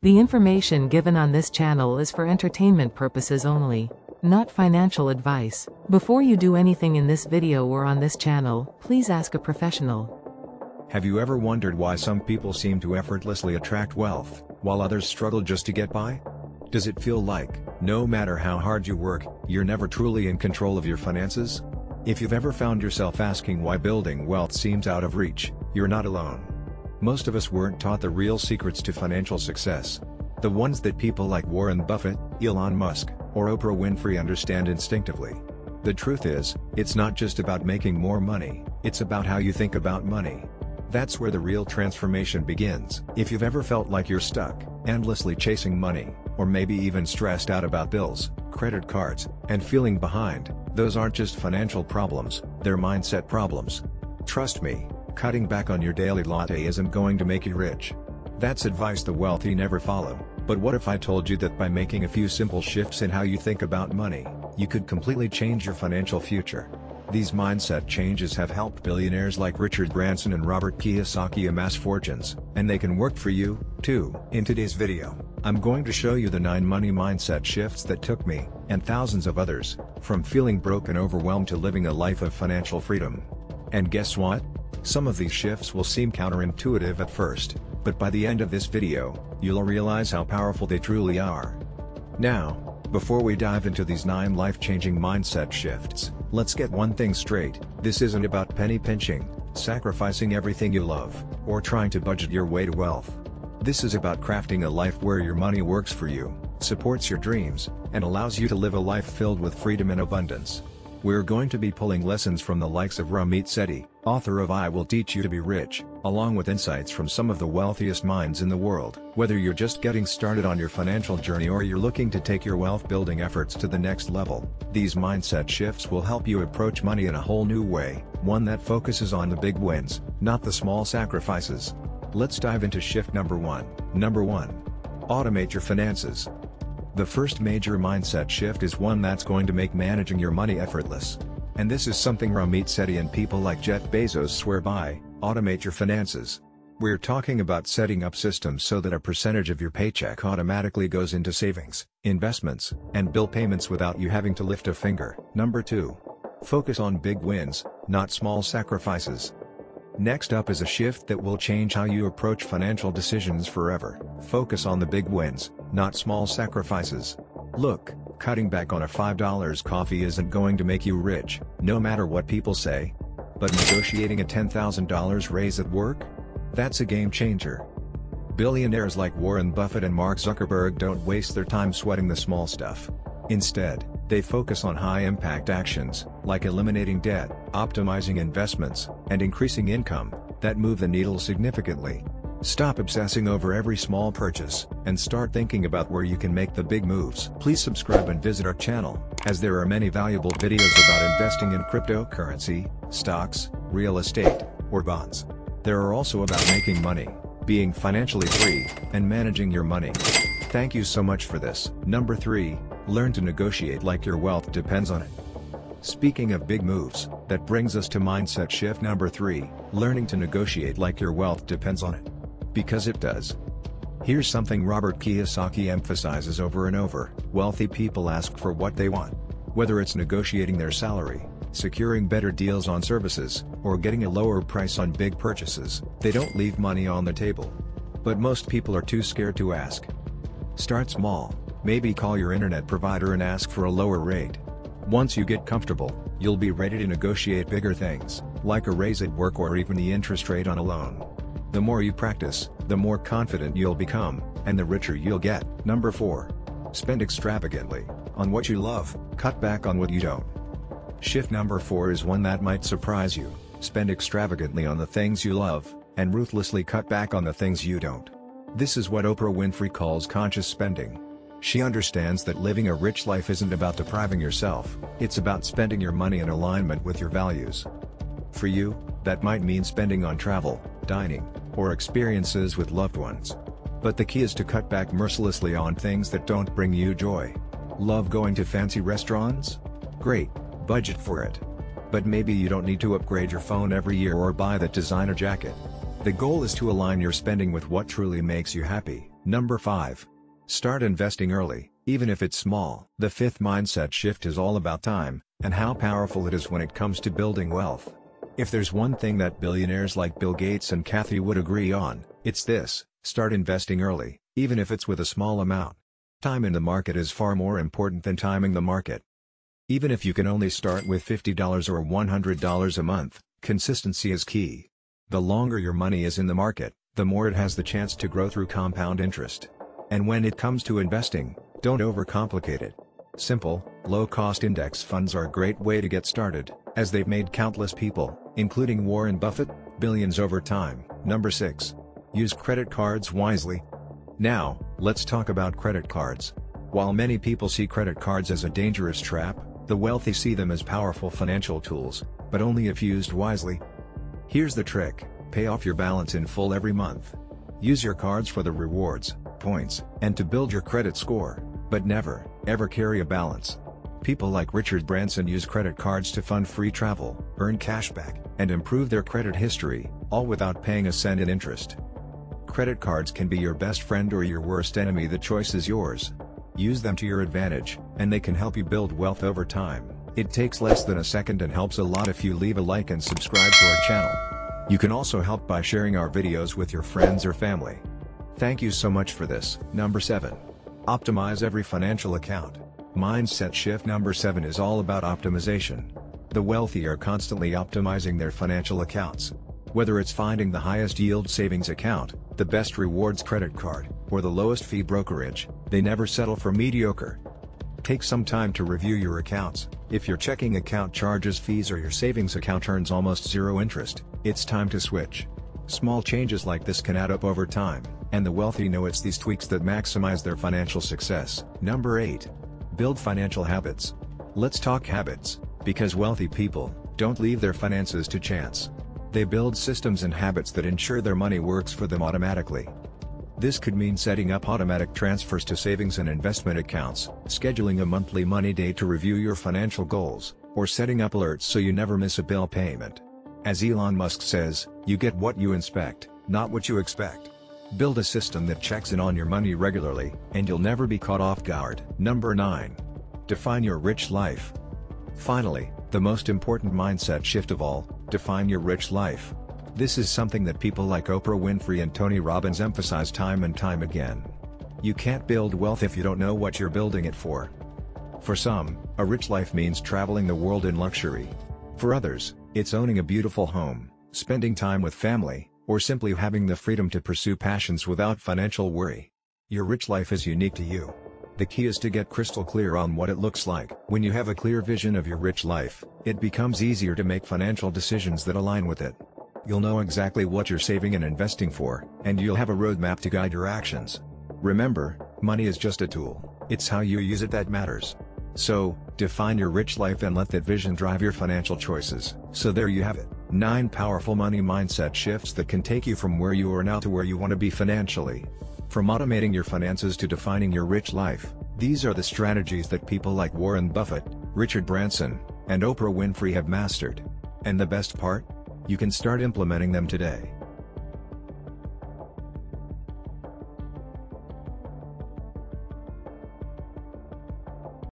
The information given on this channel is for entertainment purposes only, not financial advice. Before you do anything in this video or on this channel, please ask a professional. Have you ever wondered why some people seem to effortlessly attract wealth, while others struggle just to get by? Does it feel like, no matter how hard you work, you're never truly in control of your finances? If you've ever found yourself asking why building wealth seems out of reach, you're not alone. Most of us weren't taught the real secrets to financial success. The ones that people like Warren Buffett, Elon Musk, or Oprah Winfrey understand instinctively. The truth is, it's not just about making more money, it's about how you think about money. That's where the real transformation begins. If you've ever felt like you're stuck, endlessly chasing money, or maybe even stressed out about bills, credit cards, and feeling behind, those aren't just financial problems, they're mindset problems. Trust me, cutting back on your daily latte isn't going to make you rich. That's advice the wealthy never follow. But what if I told you that by making a few simple shifts in how you think about money, you could completely change your financial future? These mindset changes have helped billionaires like Richard Branson and Robert Kiyosaki amass fortunes, and they can work for you, too. In today's video, I'm going to show you the 9 money mindset shifts that took me, and thousands of others, from feeling broke and overwhelmed to living a life of financial freedom. And guess what? Some of these shifts will seem counterintuitive at first, but by the end of this video, you'll realize how powerful they truly are. Now, before we dive into these 9 life-changing mindset shifts, let's get one thing straight: this isn't about penny pinching, sacrificing everything you love, or trying to budget your way to wealth. This is about crafting a life where your money works for you, supports your dreams, and allows you to live a life filled with freedom and abundance. We're going to be pulling lessons from the likes of Ramit Sethi, author of I Will Teach You to Be Rich, along with insights from some of the wealthiest minds in the world. Whether you're just getting started on your financial journey or you're looking to take your wealth building efforts to the next level, these mindset shifts will help you approach money in a whole new way, one that focuses on the big wins, not the small sacrifices. Let's dive into shift number 1. Number 1. Automate your finances. The first major mindset shift is one that's going to make managing your money effortless. And this is something Ramit Sethi and people like Jeff Bezos swear by: automate your finances. We're talking about setting up systems so that a percentage of your paycheck automatically goes into savings, investments, and bill payments without you having to lift a finger. Number 2. Focus on big wins, not small sacrifices. Next up is a shift that will change how you approach financial decisions forever. Focus on the big wins, not small sacrifices. Look, cutting back on a $5 coffee isn't going to make you rich, no matter what people say. But negotiating a $10,000 raise at work? That's a game changer. Billionaires like Warren Buffett and Mark Zuckerberg don't waste their time sweating the small stuff. Instead, they focus on high-impact actions, like eliminating debt, optimizing investments, and increasing income, that move the needle significantly. Stop obsessing over every small purchase, and start thinking about where you can make the big moves. Please subscribe and visit our channel, as there are many valuable videos about investing in cryptocurrency, stocks, real estate, or bonds. There are also about making money, being financially free, and managing your money. Thank you so much for this. Number 3. Learn to negotiate like your wealth depends on it. Speaking of big moves, that brings us to mindset shift number 3, learning to negotiate like your wealth depends on it. Because it does. Here's something Robert Kiyosaki emphasizes over and over: wealthy people ask for what they want. Whether it's negotiating their salary, securing better deals on services, or getting a lower price on big purchases, they don't leave money on the table. But most people are too scared to ask. Start small. Maybe call your internet provider and ask for a lower rate. Once you get comfortable, you'll be ready to negotiate bigger things, like a raise at work or even the interest rate on a loan. The more you practice, the more confident you'll become, and the richer you'll get. Number 4. Spend extravagantly on what you love, cut back on what you don't. Shift number 4 is one that might surprise you. Spend extravagantly on the things you love, and ruthlessly cut back on the things you don't. This is what Oprah Winfrey calls conscious spending. She understands that living a rich life isn't about depriving yourself, it's about spending your money in alignment with your values. For you, that might mean spending on travel, dining, or experiences with loved ones. But the key is to cut back mercilessly on things that don't bring you joy. Love going to fancy restaurants? Great, budget for it. But maybe you don't need to upgrade your phone every year or buy that designer jacket. The goal is to align your spending with what truly makes you happy. Number 5. Start investing early, even if it's small. The fifth mindset shift is all about time, and how powerful it is when it comes to building wealth. If there's one thing that billionaires like Bill Gates and Kathy would agree on, it's this: start investing early, even if it's with a small amount. Time in the market is far more important than timing the market. Even if you can only start with $50 or $100 a month, consistency is key. The longer your money is in the market, the more it has the chance to grow through compound interest. And when it comes to investing, don't overcomplicate it. Simple, low-cost index funds are a great way to get started, as they've made countless people, including Warren Buffett, billions over time. Number 6. Use credit cards wisely. Now, let's talk about credit cards. While many people see credit cards as a dangerous trap, the wealthy see them as powerful financial tools, but only if used wisely. Here's the trick: pay off your balance in full every month. Use your cards for the rewards, points, and to build your credit score, but never, ever carry a balance. People like Richard Branson use credit cards to fund free travel, earn cashback, and improve their credit history, all without paying a cent in interest. Credit cards can be your best friend or your worst enemy. The choice is yours. Use them to your advantage, and they can help you build wealth over time. It takes less than a second and helps a lot if you leave a like and subscribe to our channel. You can also help by sharing our videos with your friends or family. Thank you so much for this. Number 7. Optimize every financial account. Mindset shift number 7 is all about optimization. The wealthy are constantly optimizing their financial accounts. Whether it's finding the highest yield savings account, the best rewards credit card, or the lowest fee brokerage, they never settle for mediocre. Take some time to review your accounts. If your checking account charges fees or your savings account earns almost zero interest, it's time to switch. Small changes like this can add up over time, and the wealthy know it's these tweaks that maximize their financial success. Number 8. Build financial habits. Let's talk habits, because wealthy people don't leave their finances to chance. They build systems and habits that ensure their money works for them automatically. This could mean setting up automatic transfers to savings and investment accounts, scheduling a monthly money day to review your financial goals, or setting up alerts so you never miss a bill payment. As Elon Musk says, you get what you inspect, not what you expect. Build a system that checks in on your money regularly, and you'll never be caught off guard. Number 9. Define your rich life. Finally, the most important mindset shift of all: define your rich life. This is something that people like Oprah Winfrey and Tony Robbins emphasize time and time again. You can't build wealth if you don't know what you're building it for. For some, a rich life means traveling the world in luxury. For others, it's owning a beautiful home, spending time with family, or simply having the freedom to pursue passions without financial worry. Your rich life is unique to you. The key is to get crystal clear on what it looks like. When you have a clear vision of your rich life, it becomes easier to make financial decisions that align with it. You'll know exactly what you're saving and investing for, and you'll have a roadmap to guide your actions. Remember, money is just a tool. It's how you use it that matters. So, define your rich life and let that vision drive your financial choices. So there you have it. 9 powerful money mindset shifts that can take you from where you are now to where you want to be financially. From automating your finances to defining your rich life, these are the strategies that people like Warren Buffett, Richard Branson, and Oprah Winfrey have mastered. And the best part? You can start implementing them today.